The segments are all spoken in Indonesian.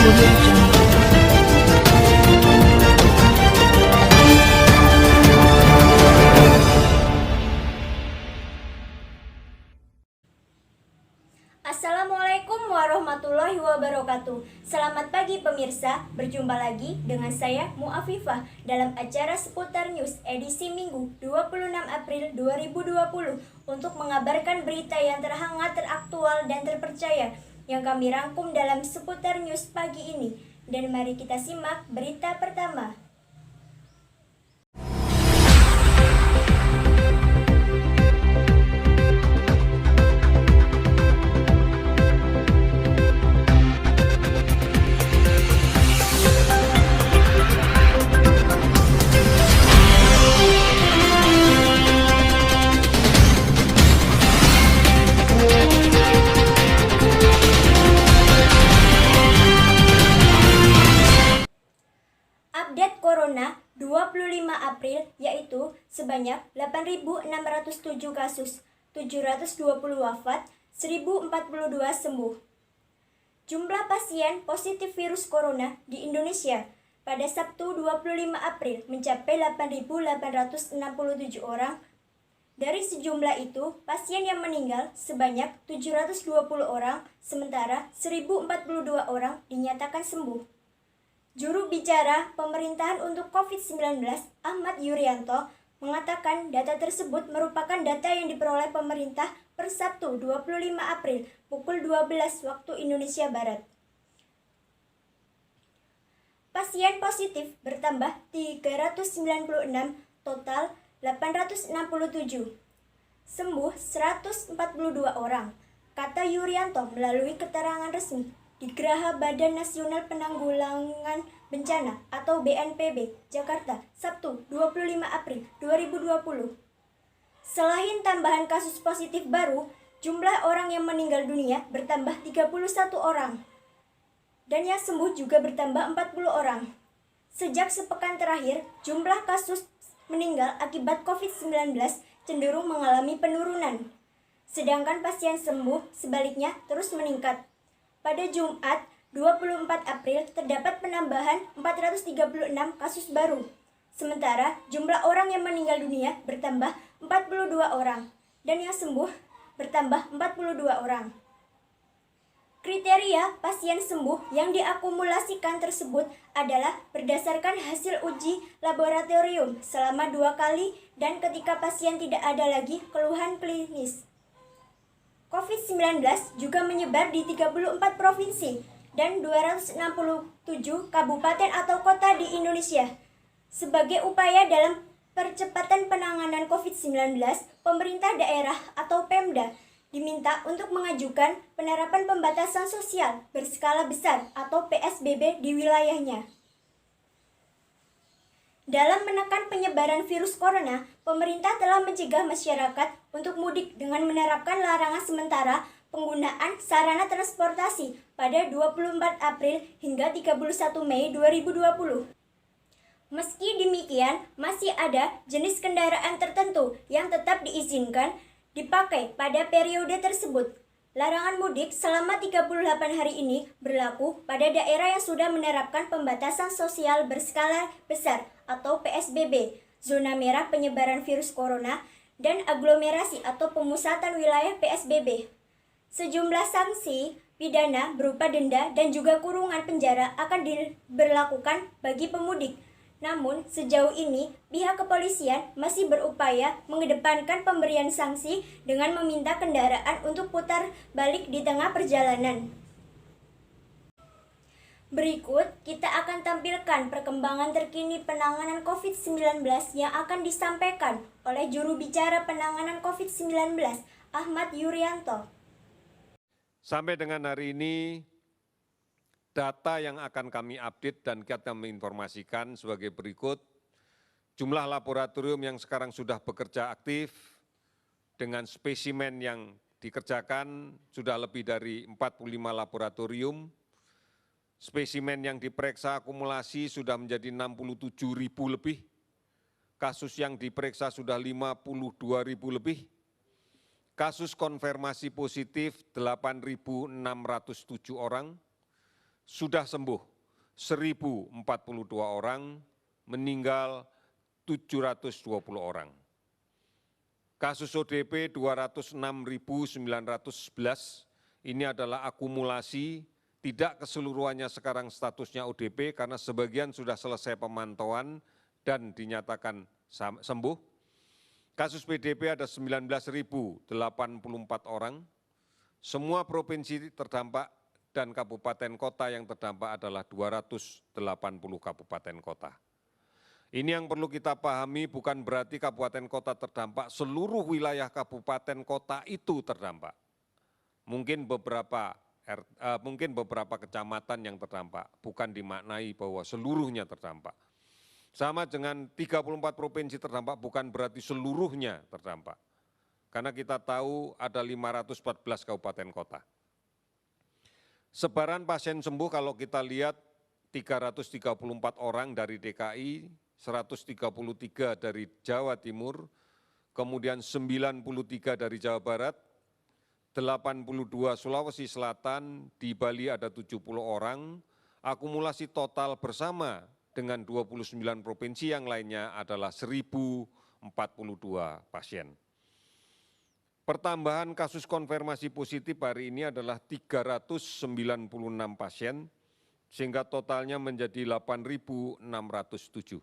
Audio Jungle. Assalamualaikum warahmatullahi wabarakatuh. Selamat pagi pemirsa, berjumpa lagi dengan saya Mu'afifah dalam acara Seputar News edisi Minggu 26 April 2020 untuk mengabarkan berita yang terhangat, teraktual, dan terpercaya yang kami rangkum dalam Seputar News pagi ini. Dan mari kita simak berita pertama. Update Corona 25 April yaitu sebanyak 8.607 kasus, 720 wafat, 1.042 sembuh. Jumlah pasien positif virus corona di Indonesia pada Sabtu 25 April mencapai 8.867 orang. Dari sejumlah itu, pasien yang meninggal sebanyak 720 orang, sementara 1.042 orang dinyatakan sembuh. Juru bicara pemerintahan untuk COVID-19, Ahmad Yuryanto, mengatakan data tersebut merupakan data yang diperoleh pemerintah per Sabtu 25 April pukul 12 waktu Indonesia Barat. Pasien positif bertambah 396, total 867. Sembuh 142 orang, kata Yuryanto melalui keterangan resmi di Geraha Badan Nasional Penanggulangan Bencana atau BNPB, Jakarta, Sabtu 25 April 2020. Selain tambahan kasus positif baru, jumlah orang yang meninggal dunia bertambah 31 orang. Dan yang sembuh juga bertambah 40 orang. Sejak sepekan terakhir, jumlah kasus meninggal akibat COVID-19 cenderung mengalami penurunan. Sedangkan pasien sembuh sebaliknya terus meningkat. Pada Jumat 24 April terdapat penambahan 436 kasus baru. Sementara jumlah orang yang meninggal dunia bertambah 42 orang dan yang sembuh bertambah 42 orang. Kriteria pasien sembuh yang diakumulasikan tersebut adalah berdasarkan hasil uji laboratorium selama 2 kali dan ketika pasien tidak ada lagi keluhan klinis. COVID-19 juga menyebar di 34 provinsi dan 267 kabupaten atau kota di Indonesia. Sebagai upaya dalam percepatan penanganan COVID-19, pemerintah daerah atau Pemda diminta untuk mengajukan penerapan pembatasan sosial berskala besar atau PSBB di wilayahnya. Dalam menekan penyebaran virus corona, pemerintah telah mencegah masyarakat untuk mudik dengan menerapkan larangan sementara penggunaan sarana transportasi pada 24 April hingga 31 Mei 2020. Meski demikian, masih ada jenis kendaraan tertentu yang tetap diizinkan dipakai pada periode tersebut. Larangan mudik selama 38 hari ini berlaku pada daerah yang sudah menerapkan pembatasan sosial berskala besar atau PSBB, zona merah penyebaran virus corona, dan aglomerasi atau pemusatan wilayah PSBB. Sejumlah sanksi pidana berupa denda dan juga kurungan penjara akan diberlakukan bagi pemudik. Namun, sejauh ini, pihak kepolisian masih berupaya mengedepankan pemberian sanksi dengan meminta kendaraan untuk putar balik di tengah perjalanan. Berikut, kita akan tampilkan perkembangan terkini penanganan COVID-19 yang akan disampaikan oleh juru bicara penanganan COVID-19, Ahmad Yuryanto. Sampai dengan hari ini, data yang akan kami update dan kita menginformasikan sebagai berikut. Jumlah laboratorium yang sekarang sudah bekerja aktif dengan spesimen yang dikerjakan sudah lebih dari 45 laboratorium. Spesimen yang diperiksa akumulasi sudah menjadi 67.000 lebih. Kasus yang diperiksa sudah 52.000 lebih. Kasus konfirmasi positif 8.607 orang. sudah sembuh 1.042 orang, meninggal 720 orang. Kasus ODP 206.911, ini adalah akumulasi, tidak keseluruhannya sekarang statusnya ODP karena sebagian sudah selesai pemantauan dan dinyatakan sembuh. Kasus PDP ada 19.084 orang. Semua provinsi terdampak dan kabupaten kota yang terdampak adalah 280 kabupaten kota. Ini yang perlu kita pahami, bukan berarti kabupaten kota terdampak, seluruh wilayah kabupaten kota itu terdampak. Mungkin beberapa kecamatan yang terdampak, bukan dimaknai bahwa seluruhnya terdampak. Sama dengan 34 provinsi terdampak, bukan berarti seluruhnya terdampak. Karena kita tahu ada 514 kabupaten kota. Sebaran pasien sembuh kalau kita lihat 334 orang dari DKI, 133 dari Jawa Timur, kemudian 93 dari Jawa Barat, 82 Sulawesi Selatan, di Bali ada 70 orang, akumulasi total bersama dengan 29 provinsi yang lainnya adalah 1.042 pasien. Pertambahan kasus konfirmasi positif hari ini adalah 396 pasien, sehingga totalnya menjadi 8.607.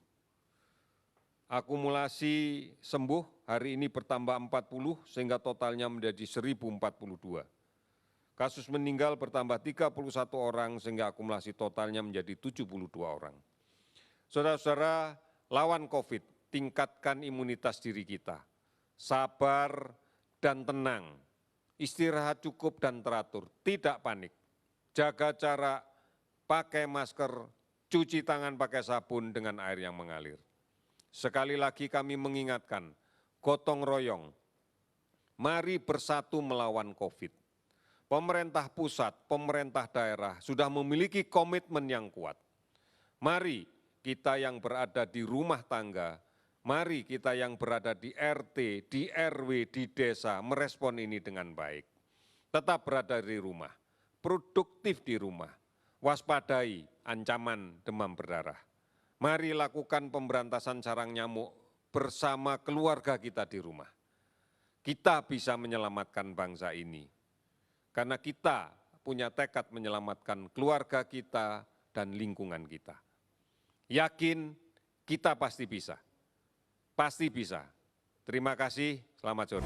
Akumulasi sembuh hari ini bertambah 40 sehingga totalnya menjadi 1.042. Kasus meninggal bertambah 31 orang sehingga akumulasi totalnya menjadi 72 orang. Saudara-saudara, lawan COVID, tingkatkan imunitas diri kita. Sabar dan tenang, istirahat cukup dan teratur, tidak panik. Jaga jarak, pakai masker, cuci tangan pakai sabun dengan air yang mengalir. Sekali lagi kami mengingatkan, gotong royong, mari bersatu melawan COVID. Pemerintah pusat, pemerintah daerah sudah memiliki komitmen yang kuat. Mari kita yang berada di rumah tangga, mari kita yang berada di RT, di RW, di desa merespon ini dengan baik. Tetap berada di rumah, produktif di rumah, waspadai ancaman demam berdarah. Mari lakukan pemberantasan sarang nyamuk bersama keluarga kita di rumah. Kita bisa menyelamatkan bangsa ini. Karena kita punya tekad menyelamatkan keluarga kita dan lingkungan kita. Yakin kita pasti bisa. Pasti bisa. Terima kasih, selamat sore.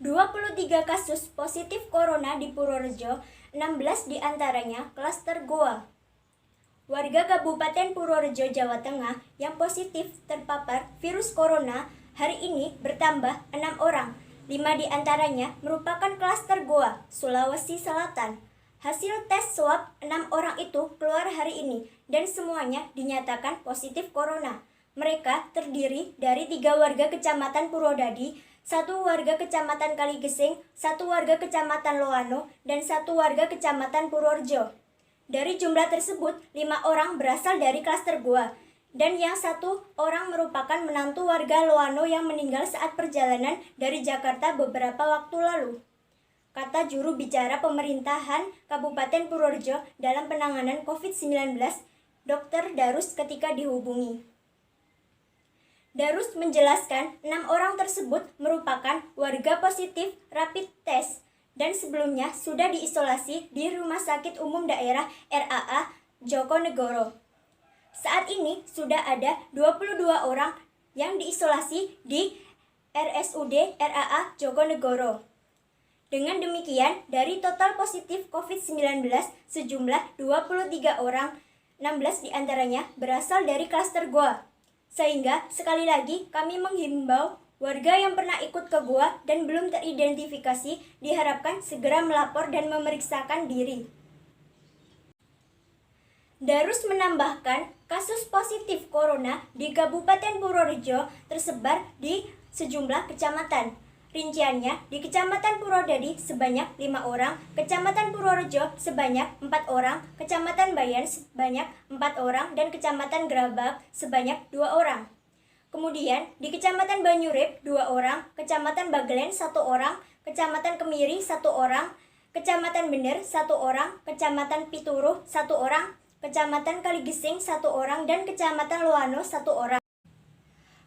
23 kasus positif corona di Purworejo, 16 diantaranya klaster Goa. Warga Kabupaten Purworejo, Jawa Tengah yang positif terpapar virus corona hari ini bertambah 6 orang. 5 diantaranya merupakan klaster Goa, Sulawesi Selatan. Hasil tes swab 6 orang itu keluar hari ini dan semuanya dinyatakan positif corona. Mereka terdiri dari 3 warga Kecamatan Purwodadi, 1 warga Kecamatan Kaligesing, 1 warga Kecamatan Loano, dan 1 warga Kecamatan Purworejo. Dari jumlah tersebut, 5 orang berasal dari klaster Goa, dan yang 1 orang merupakan menantu warga Loano yang meninggal saat perjalanan dari Jakarta beberapa waktu lalu. Kata juru bicara pemerintahan Kabupaten Purworejo dalam penanganan COVID-19, Dr. Darus ketika dihubungi. Darus menjelaskan 6 orang tersebut merupakan warga positif rapid test dan sebelumnya sudah diisolasi di Rumah Sakit Umum Daerah RAA Jokonegoro. Saat ini sudah ada 22 orang yang diisolasi di RSUD RAA Jokonegoro. Dengan demikian, dari total positif COVID-19 sejumlah 23 orang, 16 diantaranya berasal dari klaster Goa. Sehingga sekali lagi kami menghimbau warga yang pernah ikut ke Goa dan belum teridentifikasi diharapkan segera melapor dan memeriksakan diri. Darus menambahkan, kasus positif corona di Kabupaten Purworejo tersebar di sejumlah kecamatan. Rinciannya, di Kecamatan Purwodadi sebanyak 5 orang, Kecamatan Purworejo sebanyak 4 orang, Kecamatan Bayan sebanyak 4 orang, dan Kecamatan Gerabak sebanyak 2 orang. Kemudian, di Kecamatan Banyurip 2 orang, Kecamatan Bagelen 1 orang, Kecamatan Kemiri 1 orang, Kecamatan Bener 1 orang, Kecamatan Pituruh 1 orang, Kecamatan Kaligesing 1 orang, dan Kecamatan Loano 1 orang.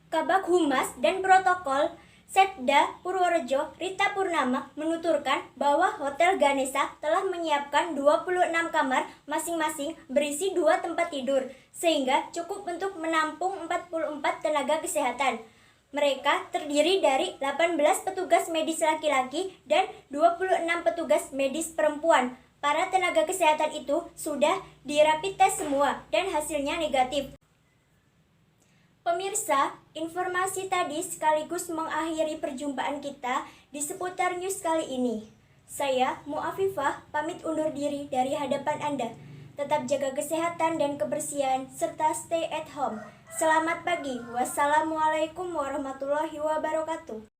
Kabag Humas dan Protokol Setda Purworejo Rita Purnama menuturkan bahwa Hotel Ganesha telah menyiapkan 26 kamar masing-masing berisi 2 tempat tidur, sehingga cukup untuk menampung 44 tenaga kesehatan. Mereka terdiri dari 18 petugas medis laki-laki dan 26 petugas medis perempuan. Para tenaga kesehatan itu sudah di rapid test semua dan hasilnya negatif. Pemirsa, informasi tadi sekaligus mengakhiri perjumpaan kita di seputar news kali ini. Saya, Mu'afifah, pamit undur diri dari hadapan Anda. Tetap jaga kesehatan dan kebersihan, serta stay at home. Selamat pagi. Wassalamualaikum warahmatullahi wabarakatuh.